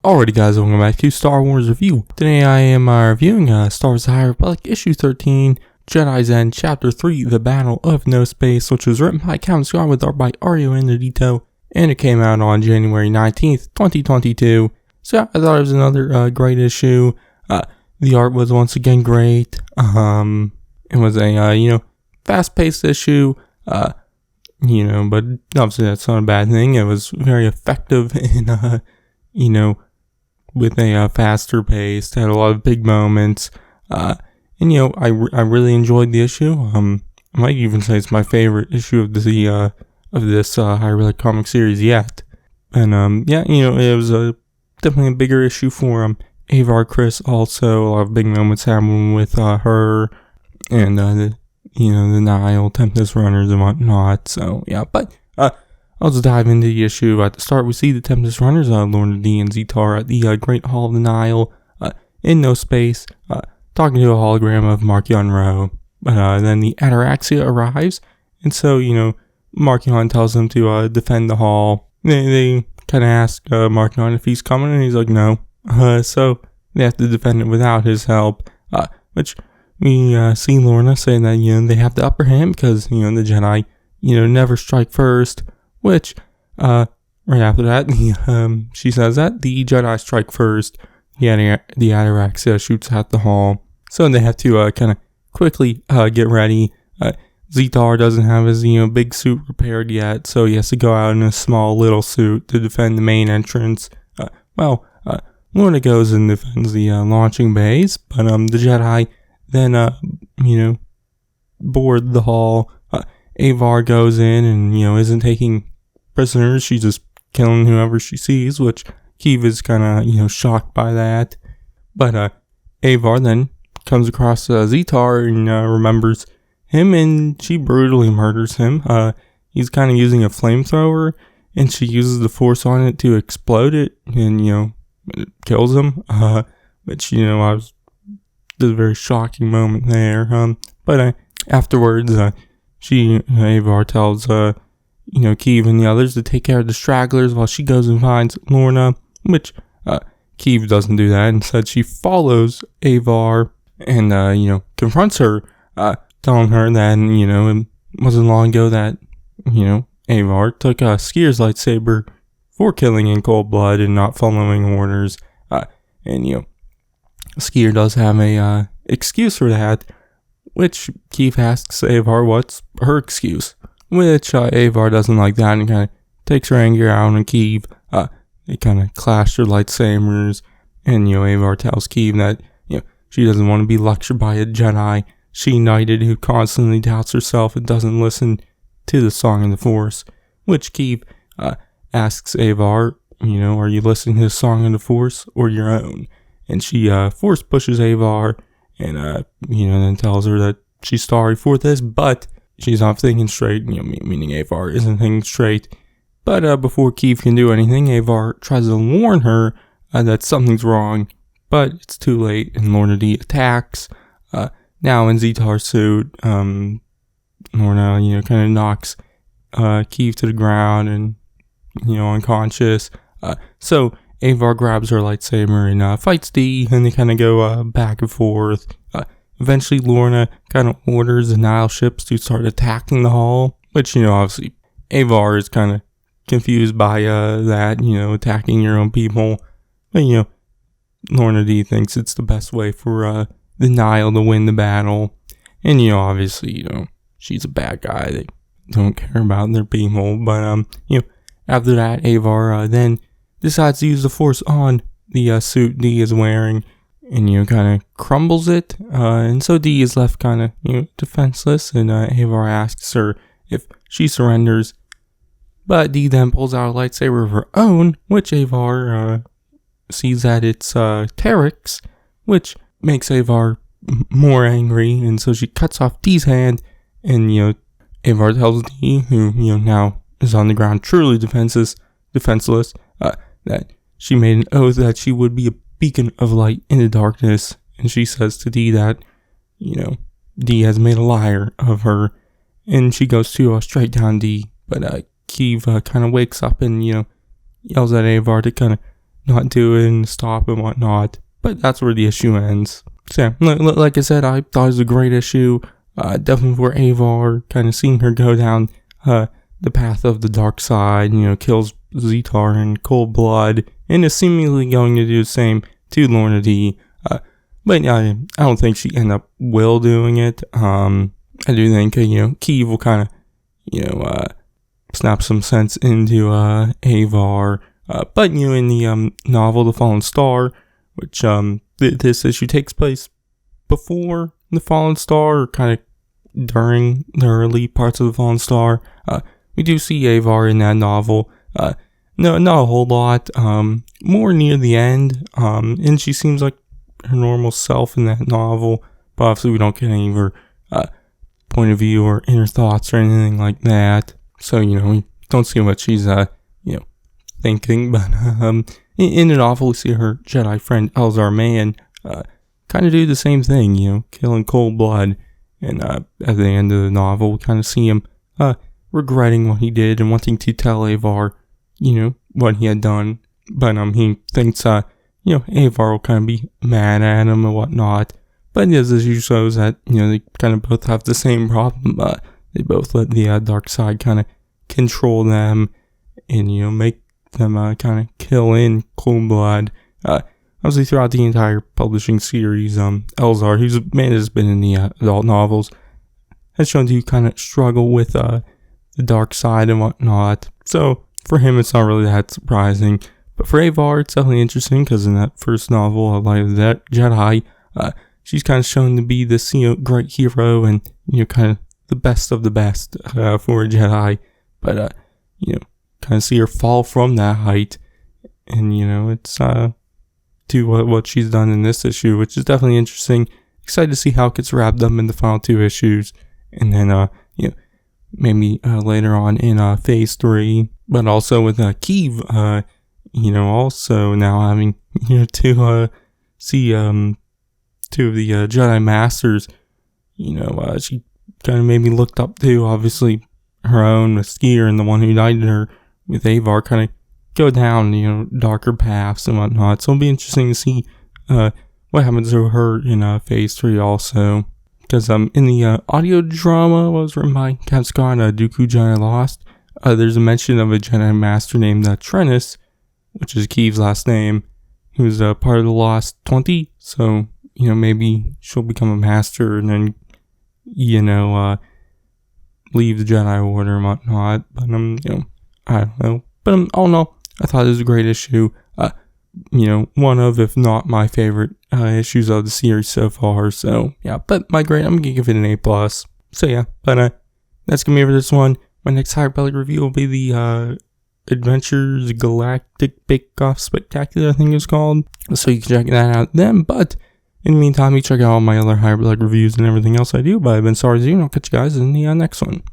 Alrighty guys, welcome back to Star Wars Review. Today I am reviewing Star Wars The High Republic Issue 13, Jedi's End, Chapter 3, The Battle of No Space, which was written by Cavan with art by Ario Inedito, and it came out on January 19th, 2022. So yeah, I thought it was another great issue. The art was once again great. It was a, fast-paced issue, but obviously that's not a bad thing. It was very effective in, with a faster pace, had a lot of big moments, I really enjoyed the issue. I might even say it's my favorite issue of this High Republic comic series yet. And it was definitely a bigger issue for Avar Kriss. Also, a lot of big moments happening with her and the Nihil Tempest runners and whatnot. So yeah, but I'll just dive into the issue. At the start, we see the Tempest Runners, Lorna D and Zetar at the Great Hall of the Nihil, in no space, talking to a hologram of Mark Yunro. But then the Ataraxia arrives, and so, Mark Yun tells them to defend the hall. They kind of ask Mark Yun if he's coming, and he's like, no. So they have to defend it without his help, which we see Lorna saying that, they have the upper hand because, the Jedi, never strike first. Which, right after that, she says that the Jedi strike first. The Ataraxia shoots at the hall. So they have to kind of quickly get ready. Zetar doesn't have his big suit repaired yet, so he has to go out in a small little suit to defend the main entrance. Lorna goes and defends the launching bays, but the Jedi then board the hall. Avar goes in and, isn't taking prisoners. She's just killing whoever she sees, which Keeve is kind of, shocked by that. But Avar then comes across Zetar and remembers him, and she brutally murders him. He's kind of using a flamethrower, and she uses the force on it to explode it, and, it kills him. Which, there's a very shocking moment there. But afterwards, Avar tells, Keeve and the others to take care of the stragglers while she goes and finds Lorna, which, Keeve doesn't do that. Instead, she follows Avar and, confronts her, telling her that, it wasn't long ago that, Avar took Skier's lightsaber for killing in cold blood and not following orders. Skier does have a, excuse for that, which Keeve asks Avar what's her excuse, which Avar doesn't like that and kind of takes her anger out on Keeve. They kind of clash their lightsabers, and Avar tells Keeve that she doesn't want to be lectured by a Jedi she knighted who constantly doubts herself and doesn't listen to the Song of the Force. Which Keeve asks Avar, are you listening to the Song of the Force or your own? And she force pushes Avar. And, then tells her that she's sorry for this, but she's not thinking straight, meaning Avar isn't thinking straight. But, before Keeve can do anything, Avar tries to warn her that something's wrong, but it's too late, and Lorna D attacks. Now in Zetar's suit, Lorna, kind of knocks Keeve to the ground and, unconscious. So Avar grabs her lightsaber and fights D, and they kind of go back and forth. Eventually, Lorna kind of orders the Nihil ships to start attacking the hall, which, obviously, Avar is kind of confused by that, attacking your own people. But, Lorna D thinks it's the best way for the Nihil to win the battle. And, obviously, she's a bad guy. They don't care about their people. But, after that, Avar then decides to use the force on the suit D is wearing, and kind of crumbles it, and so D is left kind of defenseless, and Avar asks her if she surrenders, but D then pulls out a lightsaber of her own, which Avar sees that it's Tarek's, which makes Avar more angry, and so she cuts off D's hand, and Avar tells D, who now is on the ground truly defenseless, that she made an oath that she would be a beacon of light in the darkness, and she says to D that, D has made a liar of her, and she goes to straight down D, but Keeve kind of wakes up and, yells at Avar to kind of not do it and stop and whatnot. But that's where the issue ends. So yeah, like I said, I thought it was a great issue. Definitely for Avar, kind of seeing her go down the path of the dark side, kills Zetar in cold blood, and is seemingly going to do the same to Lorna D. But I don't think she will doing it. I do think, Kiev will kind of, snap some sense into Avar. But, in the novel, The Fallen Star, which this issue takes place before The Fallen Star, or kind of during the early parts of The Fallen Star. We do see Avar in that novel. No, not a whole lot. More near the end. And she seems like her normal self in that novel. But obviously we don't get any of her point of view or inner thoughts or anything like that. So, we don't see what she's, thinking. But in the novel, we see her Jedi friend Elzar Mann kind of do the same thing, kill in cold blood. And at the end of the novel, we kind of see him regretting what he did and wanting to tell Avar, what he had done. But he thinks, Avar will kind of be mad at him and whatnot. But as issue shows that, they kind of both have the same problem. They both let the dark side kind of control them and, make them kind of kill in cold blood. Obviously, throughout the entire publishing series, Elzar, who's a man that's been in the adult novels, has shown to kind of struggle with the dark side and whatnot. So, for him, it's not really that surprising. But for Avar, it's definitely interesting because in that first novel, Light of the Jedi, she's kind of shown to be this, great hero and, kind of the best of the best for a Jedi. But, kind of see her fall from that height. And, it's to what she's done in this issue, which is definitely interesting. Excited to see how it gets wrapped up in the final 2 issues. And then, maybe later on in phase 3. But also with Kiev, also now having, to see 2 of the Jedi Masters, she kind of maybe looked up to, obviously, her own skier and the one who united her with Avar kind of go down, darker paths and whatnot. So it'll be interesting to see what happens to her in phase 3 also. Because in the audio drama was written by Cavan Dooku Jedi Lost, there's a mention of a Jedi Master named Trennis, which is Kiev's last name, who's part of the Lost 20. So, maybe she'll become a master and then, leave the Jedi Order and whatnot. But, I don't know. But, all in all, I thought it was a great issue. One of, if not my favorite issues of the series so far. So, yeah, but my grade, I'm going to give it an A+. So, yeah, but that's going to be it for this one. My next Hyperbolic review will be the Adventures Galactic Bake Off Spectacular, I think it's called. So you can check that out then. But in the meantime, you check out all my other Hyperbolic reviews and everything else I do. But I've been Sarzu, and I'll catch you guys in the next one.